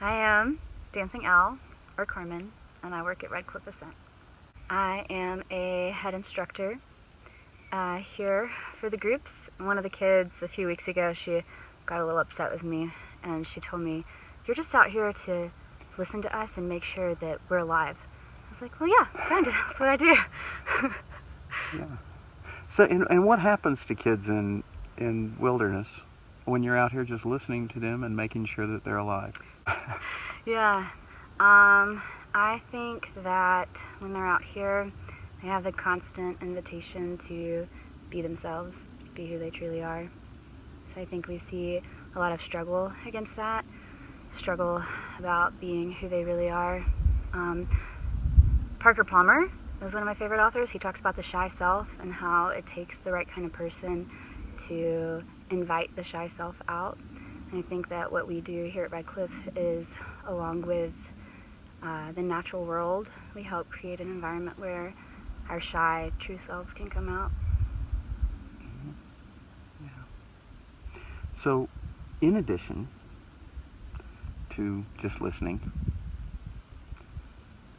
I am Dancing Al, or Carmen, and I work at Red Cliff Ascent. I am a head instructor here for the groups. One of the kids a few weeks ago, she got a little upset with me, and she told me, "You're just out here to listen to us and make sure that we're alive." I was like, well, yeah, kind of. That's what I do. Yeah. So, and what happens to kids in wilderness when you're out here just listening to them and making sure that they're alive? Yeah. I think that when they're out here, they have the constant invitation to be themselves, to be who they truly are. So I think we see a lot of struggle against that, struggle about being who they really are. Parker Palmer is one of my favorite authors. He talks about the shy self and how it takes the right kind of person to invite the shy self out. And I think that what we do here at Red Cliff is, along with the natural world, we help create an environment where our shy, true selves can come out. Yeah. So, in addition to just listening,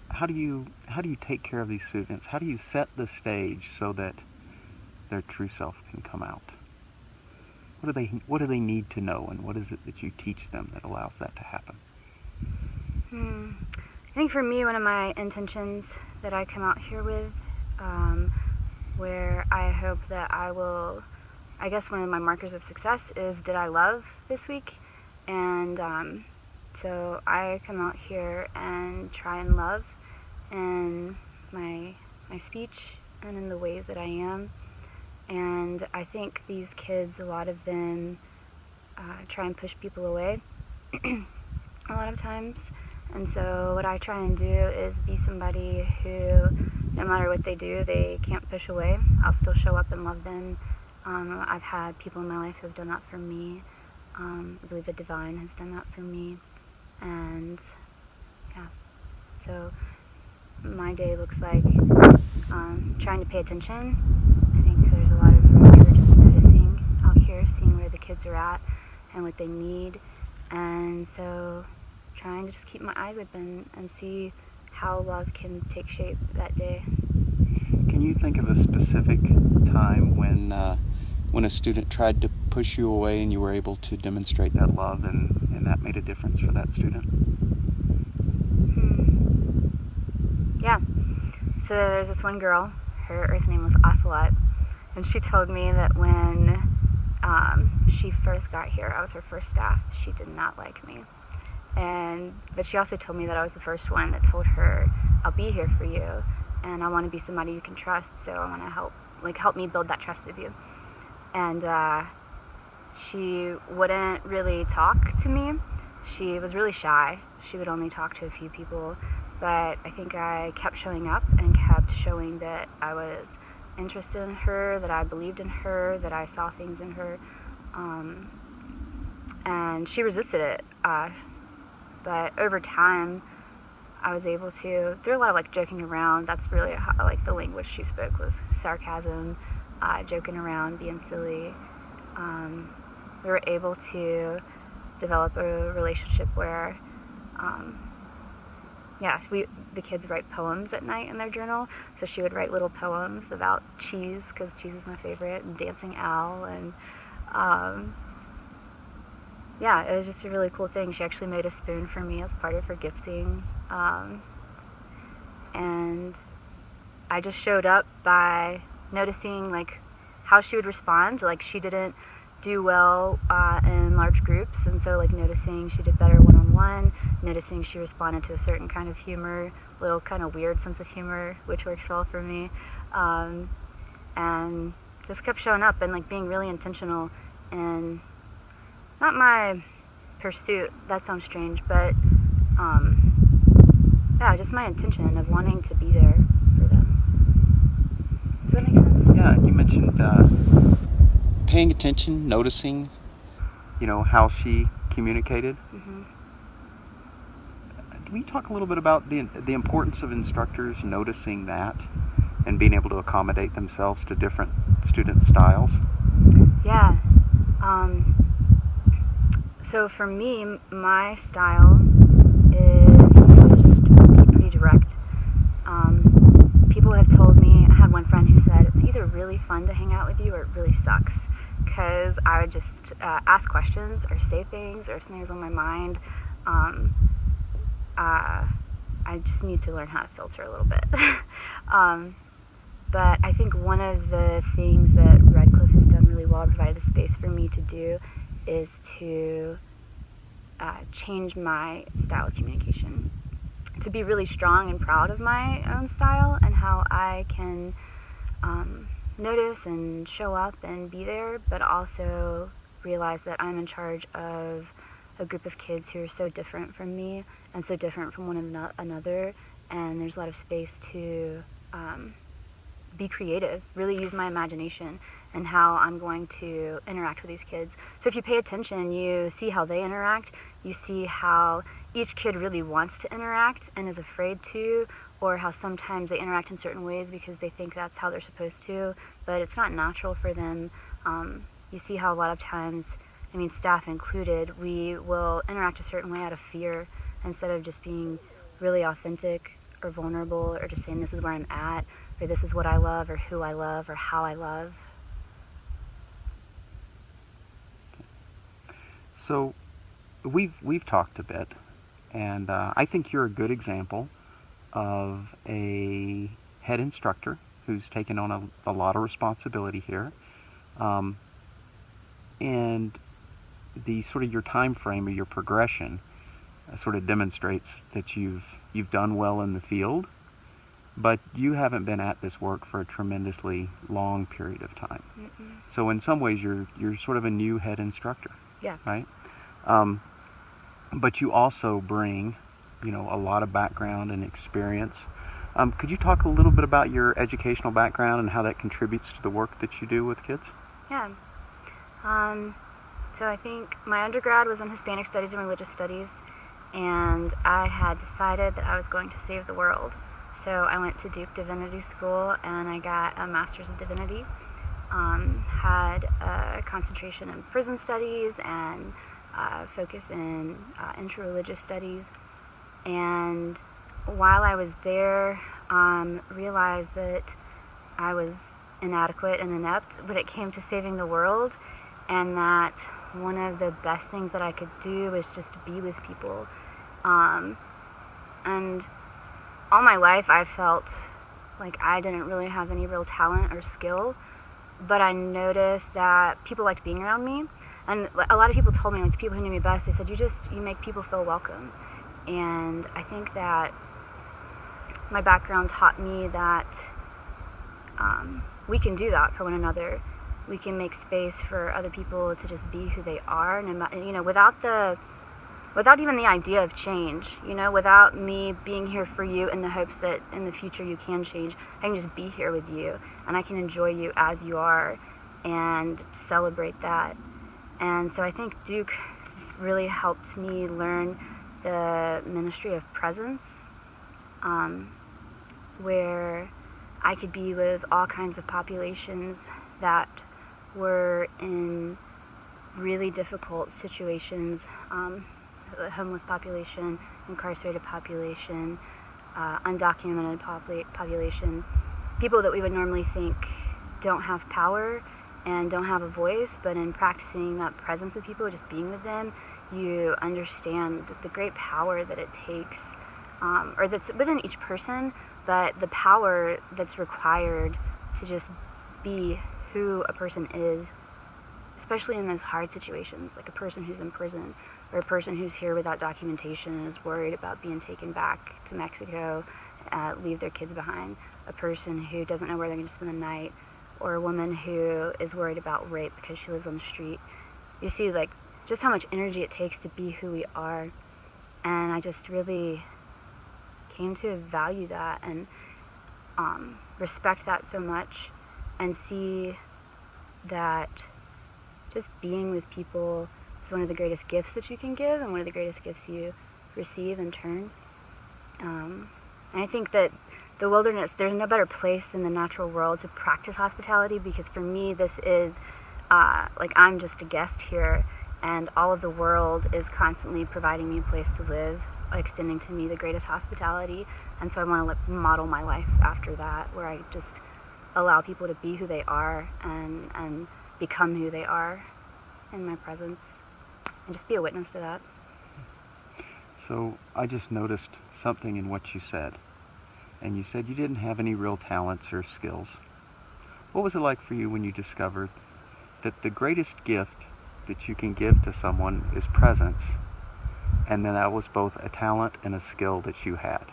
how do you take care of these students? How do you set the stage so that their true self can come out? What do they need to know, and what is it that you teach them that allows that to happen? I think for me, one of my intentions that I come out here with, where I hope that I guess one of my markers of success is, did I love this week? And so I come out here and try and love in my speech and in the ways that I am. And I think these kids, a lot of them try and push people away a lot of times. And so what I try and do is be somebody who, no matter what they do, they can't push away. I'll still show up and love them. I've had people in my life who have done that for me. I believe the divine has done that for me. And yeah, so my day looks like trying to pay attention. I think there's a lot of room for just noticing out here, seeing where the kids are at and what they need. And so trying to just keep my eyes open and see how love can take shape that day. Can you think of a specific time when a student tried to push you away and you were able to demonstrate that love and that made a difference for that student? Yeah. So there's this one girl, her earth name was Ocelot, and she told me that when she first got here, I was her first staff, she did not like me. But she also told me that I was the first one that told her, I'll be here for you, and I want to be somebody you can trust, so I want to help me build that trust with you. And she wouldn't really talk to me. She was really shy. She would only talk to a few people, but I think I kept showing up and kept showing that I was interested in her, that I believed in her, that I saw things in her, and she resisted it. But over time, I was able to, through a lot of joking around, that's really how, the language she spoke was sarcasm, joking around, being silly. We were able to develop a relationship where, the kids write poems at night in their journal. So she would write little poems about cheese, because cheese is my favorite, and Dancing Al, and it was just a really cool thing. She actually made a spoon for me as part of her gifting. And I just showed up by noticing how she would respond. She didn't do well in large groups, and so noticing she did better one-on-one, noticing she responded to a certain kind of humor, little kind of weird sense of humor, which works well for me, and just kept showing up and being really intentional in not my pursuit, that sounds strange, but just my intention of wanting to be there for them. Does that make sense? Yeah, you mentioned paying attention, noticing, how she communicated. Mm-hmm. Can we talk a little bit about the importance of instructors noticing that and being able to accommodate themselves to different student styles? Yeah. So for me, my style is just be pretty direct. People have told me, I had one friend who said, it's either really fun to hang out with you or it really sucks. Because I would just ask questions or say things or something was on my mind. I just need to learn how to filter a little bit. But I think one of the things that Redcliffe has done really well, provided the space for me to do, is to change my style of communication. To be really strong and proud of my own style and how I can notice and show up and be there, but also realize that I'm in charge of a group of kids who are so different from me and so different from one another, and there's a lot of space to be creative, really use my imagination and how I'm going to interact with these kids. So if you pay attention, you see how they interact, you see how each kid really wants to interact and is afraid to, or how sometimes they interact in certain ways because they think that's how they're supposed to, but it's not natural for them. You see how a lot of times, I mean, staff included, we will interact a certain way out of fear instead of just being really authentic or vulnerable or just saying this is where I'm at, or this is what I love, or who I love, or how I love. So we've talked a bit, and I think you're a good example of a head instructor who's taken on a lot of responsibility here, and the sort of your time frame or your progression sort of demonstrates that you've done well in the field, but you haven't been at this work for a tremendously long period of time. Mm-mm. So in some ways you're sort of a new head instructor. Yeah. Right? But you also bring, a lot of background and experience. Could you talk a little bit about your educational background and how that contributes to the work that you do with kids? Yeah. So I think my undergrad was in Hispanic Studies and Religious Studies, and I had decided that I was going to save the world. So I went to Duke Divinity School and I got a Master's of Divinity. Had a concentration in prison studies and focus in interreligious studies. And while I was there, realized that I was inadequate and inept when it came to saving the world, and that one of the best things that I could do was just be with people. And all my life I felt like I didn't really have any real talent or skill, but I noticed that people liked being around me. And a lot of people told me, like the people who knew me best, they said, you make people feel welcome. And I think that my background taught me that we can do that for one another. We can make space for other people to just be who they are, and without even the idea of change, without me being here for you in the hopes that in the future you can change. I can just be here with you, and I can enjoy you as you are and celebrate that. And so I think Duke really helped me learn the ministry of presence, where I could be with all kinds of populations that were in really difficult situations, the homeless population, incarcerated population, undocumented population, people that we would normally think don't have power and don't have a voice, but in practicing that presence with people, just being with them, you understand the great power that it takes, or that's within each person, but the power that's required to just be who a person is, especially in those hard situations, like a person who's in prison, or a person who's here without documentation and is worried about being taken back to Mexico, leave their kids behind, a person who doesn't know where they're going to spend the night, or a woman who is worried about rape because she lives on the street. You see, like, just how much energy it takes to be who we are, and I just really came to value that and respect that so much, and see that just being with people is one of the greatest gifts that you can give and one of the greatest gifts you receive in turn. And I think that the wilderness, there's no better place than the natural world to practice hospitality, because for me this is like I'm just a guest here, and all of the world is constantly providing me a place to live, extending to me the greatest hospitality, and so I want to model my life after that, where I just allow people to be who they are and become who they are in my presence, and just be a witness to that. So I just noticed something in what you said, and you said you didn't have any real talents or skills. What was it like for you when you discovered that the greatest gift that you can give to someone is presence, and then that was both a talent and a skill that you had?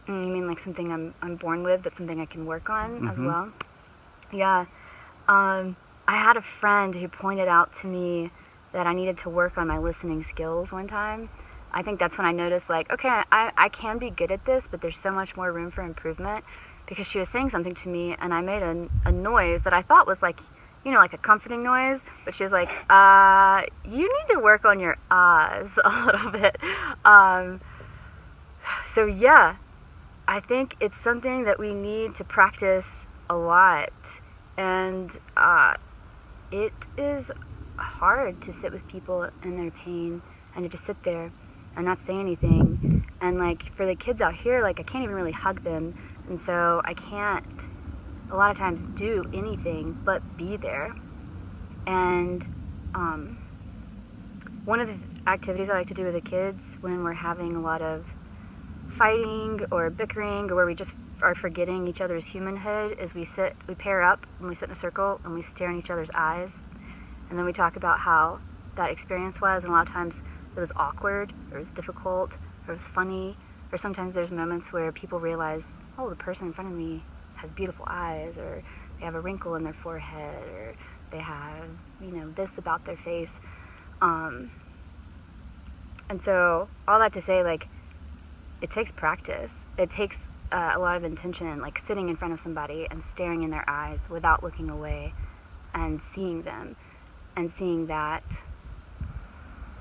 You mean like something I'm born with, that's something I can work on as Mm-hmm. well? Yeah. I had a friend who pointed out to me that I needed to work on my listening skills one time. I think that's when I noticed, like, okay, I can be good at this, but there's so much more room for improvement, because she was saying something to me, and I made a noise that I thought was like, like a comforting noise, but she was like, you need to work on your ahs a little bit. So yeah, I think it's something that we need to practice a lot, and it is hard to sit with people in their pain and to just sit there and not say anything. And like for the kids out here, like I can't even really hug them, and so I can't a lot of times do anything but be there. And one of the activities I like to do with the kids when we're having a lot of fighting or bickering, or where we just are forgetting each other's humanhood, is we pair up and we sit in a circle and we stare in each other's eyes, and then we talk about how that experience was. And a lot of times it was awkward, or it was difficult, or it was funny, or sometimes there's moments where people realize, oh, the person in front of me has beautiful eyes, or they have a wrinkle in their forehead, or they have, this about their face. And so all that to say, like, it takes practice. It takes a lot of intention, like sitting in front of somebody and staring in their eyes without looking away, and seeing them and seeing that,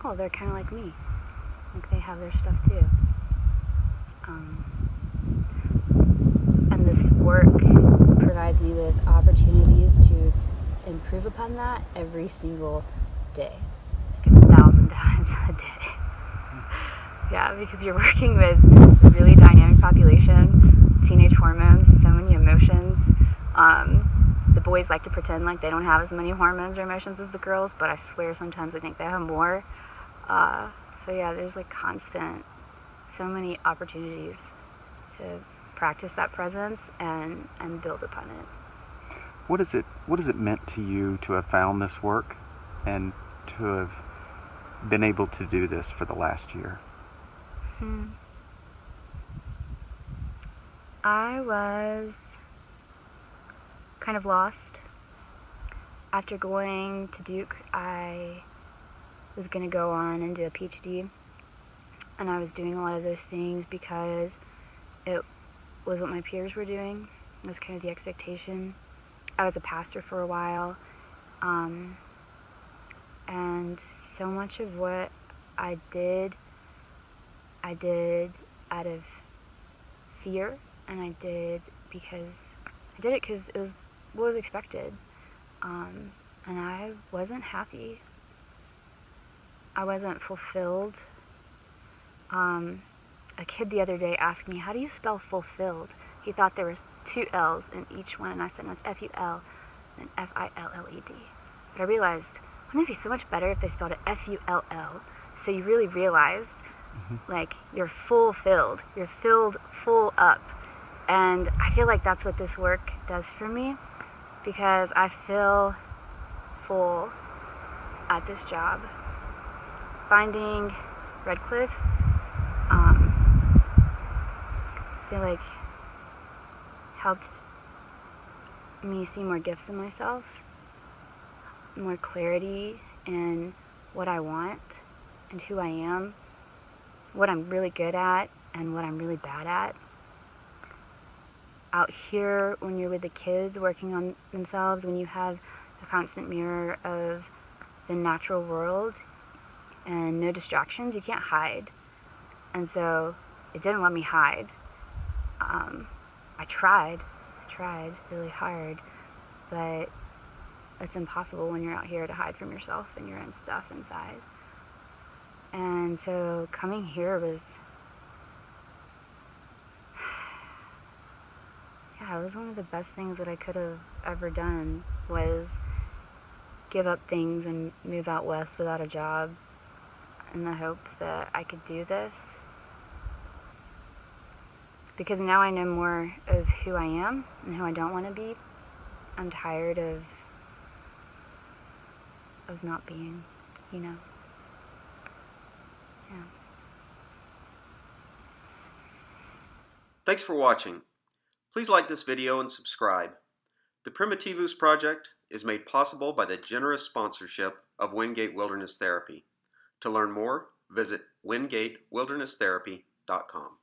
oh, they're kind of like me. Like they have their stuff too. And this work provides me with opportunities to improve upon that every single day, like 1,000 times a day. Yeah, because you're working with a really dynamic population, teenage hormones, so many emotions. The boys like to pretend like they don't have as many hormones or emotions as the girls, but I swear sometimes I think they have more. So yeah, there's like so many opportunities to practice that presence and build upon it. What has it meant to you to have found this work and to have been able to do this for the last year? I was kind of lost. After going to Duke, I was going to go on and do a PhD, and I was doing a lot of those things because it was what my peers were doing. It was kind of the expectation. I was a pastor for a while, and so much of what I did out of fear, and I did it because it was what was expected, and I wasn't happy. I wasn't fulfilled. A kid the other day asked me, how do you spell fulfilled? He thought there was 2 L's in each one, and I said, no, it's F-U-L and F-I-L-L-E-D. But I realized, wouldn't it be so much better if they spelled it F-U-L-L? So you really realized, like, you're fulfilled. You're filled full up. And I feel like that's what this work does for me, because I feel full at this job. Finding Redcliffe, I feel like helped me see more gifts in myself, more clarity in what I want and who I am, what I'm really good at and what I'm really bad at. Out here, when you're with the kids working on themselves, when you have a constant mirror of the natural world and no distractions, you can't hide. And so it didn't let me hide. I tried really hard, but it's impossible when you're out here to hide from yourself and your own stuff inside. And so coming here was, yeah, it was one of the best things that I could have ever done, was give up things and move out west without a job in the hopes that I could do this. Because now I know more of who I am and who I don't want to be. I'm tired of not being, you know. Yeah. Thanks for watching. Please like this video and subscribe. The Primitivus Project is made possible by the generous sponsorship of Wingate Wilderness Therapy. To learn more, visit wingatewilderness.therapy.com.